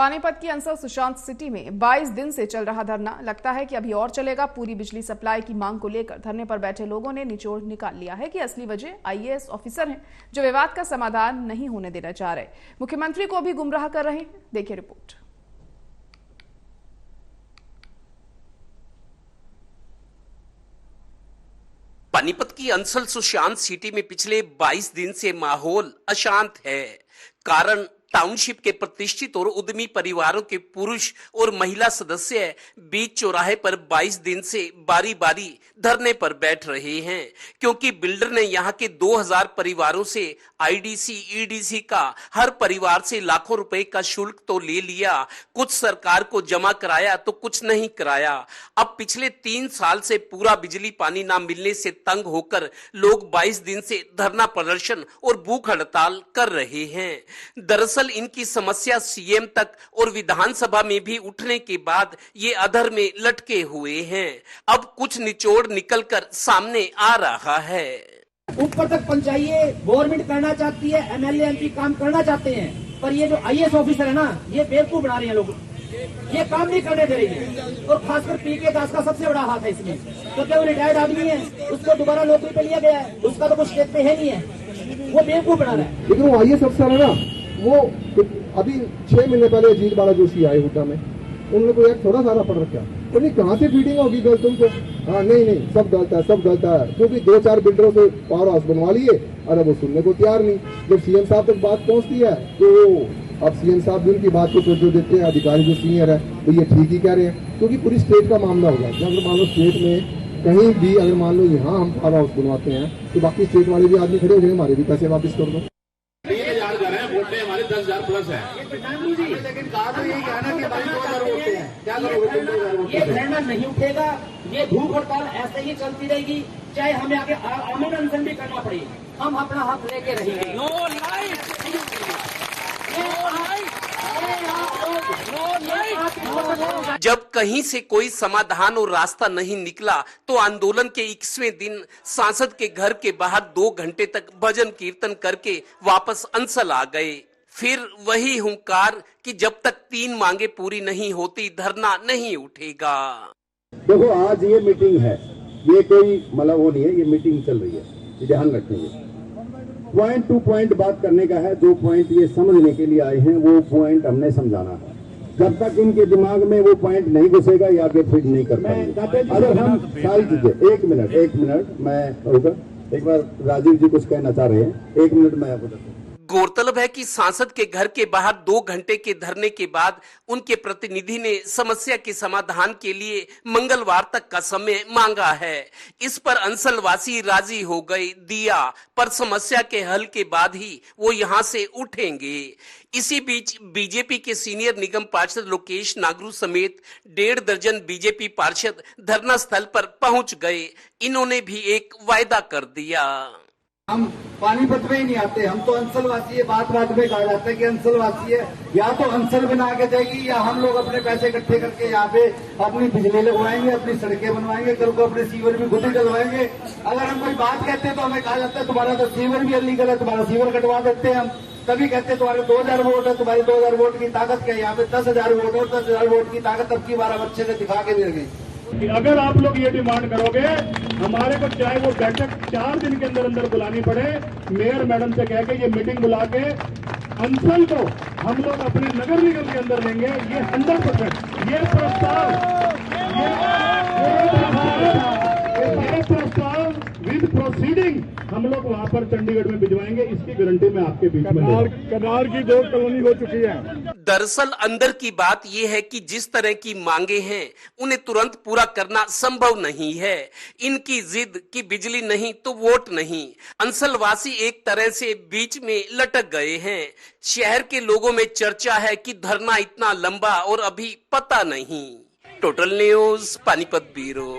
पानीपत की अंसर सुशांत सिटी में 22 दिन से चल रहा धरना लगता है कि अभी और चलेगा। पूरी बिजली सप्लाई की मांग को लेकर धरने पर बैठे लोगों ने निचोड़ निकाल लिया है कि असली वजह आईएएस ऑफिसर हैं जो विवाद का समाधान नहीं होने देना चाह रहे, मुख्यमंत्री को भी गुमराह कर रहे हैं। देखिए रिपोर्ट। पानीपत की अंसल सुशांत सिटी में पिछले 22 दिन से माहौल अशांत है। कारण टाउनशिप के प्रतिष्ठित और उद्यमी परिवारों के पुरुष और महिला सदस्य बीच चौराहे पर 22 दिन से बारी बारी धरने पर बैठ रहे हैं, क्योंकि बिल्डर ने यहां के 2000 परिवारों से आईडीसी ईडीसी का हर परिवार से लाखों रुपए का शुल्क तो ले लिया, कुछ सरकार को जमा कराया तो कुछ नहीं कराया। अब पिछले 3 साल से पूरा बिजली पानी ना मिलने से तंग होकर लोग 22 दिन से धरना प्रदर्शन और भूख हड़ताल कर रहे हैं। दरअसल इनकी समस्या सीएम तक और विधानसभा में भी उठने के बाद ये अधर में लटके हुए हैं। अब कुछ निचोड़ निकलकर सामने आ रहा है। ऊपर तक पहुंचाइए, गवर्नमेंट करना चाहती है, एमएलए एमपी काम करना चाहते हैं, पर ये जो आईएएस ऑफिसर है ना, ये बेवकूफ बना रहे हैं लोग, ये काम नहीं करने दे रही है। और खासकर पीके दास का सबसे बड़ा हाथ है इसमें, क्योंकि वो रिटायर्ड आदमी है, उसको दोबारा नौकरी पे लिया गया है, उसका तो कुछ स्टेट पे है नहीं है, वो बेवकूफ बना रहा है। लेकिन वो आईएएस अफसर है ना, वो अभी 6 महीने पहले अजीत बाला जोशी आए हुड्डा में, उन्होंने कोई एक थोड़ा सारा पढ़ रखा, तो नहीं कहाँ से फीडिंग होगी गलत तुमको? हाँ नहीं सब गलत है, सब गलत है, क्योंकि 2-4 बिल्डरों से पावर हाउस बनवा लिए, अरे वो सुनने को तैयार नहीं। जब सीएम साहब तक बात पहुंचती है तो अब सीएम साहब भी उनकी बात को तवज्जो देते हैं, अधिकारी जो सीनियर है तो ये ठीक ही कह रहे हैं, क्योंकि पूरी स्टेट का मामला होगा। अगर मान लो स्टेट में कहीं भी अगर मान लो यहाँ हम पावर हाउस बनवाते हैं तो बाकी स्टेट वाले भी आदमी खड़े हो जाएंगे, हमारे भी पैसे वापस कर दो। 10,000 प्लस है, लेकिन कहा तो यही कहना कि भाई 2000 वोट हैं, क्या करोगे? ये धरना नहीं उठेगा, ये भूख हड़ताल ऐसे ही चलती रहेगी, चाहे हमें आगे आमूल अनशन भी करना पड़े, हम अपना हक लेके रहेंगे। जब कहीं से कोई समाधान और रास्ता नहीं निकला तो आंदोलन के 21वें दिन सांसद के घर के बाहर 2 घंटे तक भजन कीर्तन करके वापस अंसल आ गए। फिर वही हुंकार कि जब तक 3 मांगे पूरी नहीं होती धरना नहीं उठेगा। देखो आज ये मीटिंग है, ये कोई मतलब वो नहीं है, ये मीटिंग चल रही है, ध्यान रखेंगे। पॉइंट टू पॉइंट बात करने का है, 2 पॉइंट ये समझने के लिए आए हैं, वो पॉइंट हमने समझाना है। जब तक इनके दिमाग में वो पॉइंट नहीं घुसेगा या आगे फिट नहीं कर पाएंगे। अगर हम सारी चीजें एक मिनट मैं एक बार राजीव जी कुछ कहना चाह रहे हैं, 1 मिनट मैं आपको। गौरतलब है कि सांसद के घर के बाहर 2 घंटे के धरने के बाद उनके प्रतिनिधि ने समस्या के समाधान के लिए मंगलवार तक का समय मांगा है। इस पर अंसलवासी राजी हो गए दिया, पर समस्या के हल के बाद ही वो यहां से उठेंगे। इसी बीच बीजेपी के सीनियर निगम पार्षद लोकेश नागरू समेत 1.5 दर्जन बीजेपी पार्षद धरना स्थल पर पहुंच गए। इन्होंने भी एक वायदा कर दिया। हम पानीपत में ही नहीं आते, हम तो अंसलवासी है। बात में कहा जाता है कि अंसलवासी है, या तो अंसल बना के देगी या हम लोग अपने पैसे इकट्ठे करके यहाँ पे अपनी बिजली लगवाएंगे, अपनी सड़कें बनवाएंगे, कल को अपने सीवर भी खुद ही डलवाएंगे। अगर हम कोई बात कहते हैं तो हमें कहा जाता है तुम्हारा तो सीवर भी अलीगल है, तुम्हारा सीवर कटवा देते हैं हम। कभी कहते हैं तुम्हारे 2000 वोट है, तुम्हारी 2000 वोट की ताकत क्या है? यहाँ पे 10,000 वोट और 10,000 वोट की ताकत अब की बार अच्छे से दिखा के दे गई। कि अगर आप लोग ये डिमांड करोगे, हमारे को चाहे वो बैठक 4 दिन के अंदर अंदर बुलानी पड़े, मेयर मैडम से कह के ये मीटिंग बुला के अंसल को हम लोग अपने नगर निगम के अंदर लेंगे। ये 100% ये प्रस्ताव विद प्रोसीडिंग हम लोग वहां पर चंडीगढ़ में भिजवाएंगे, इसकी गारंटी मैं आपके बीच में कनार की 2 कॉलोनी हो चुकी है। दरअसल अंदर की बात यह है कि जिस तरह की मांगे हैं उन्हें तुरंत पूरा करना संभव नहीं है। इनकी जिद कि बिजली नहीं तो वोट नहीं, अंसलवासी एक तरह से बीच में लटक गए हैं। शहर के लोगों में चर्चा है कि धरना इतना लंबा और अभी पता नहीं। Total news Panipat bureau.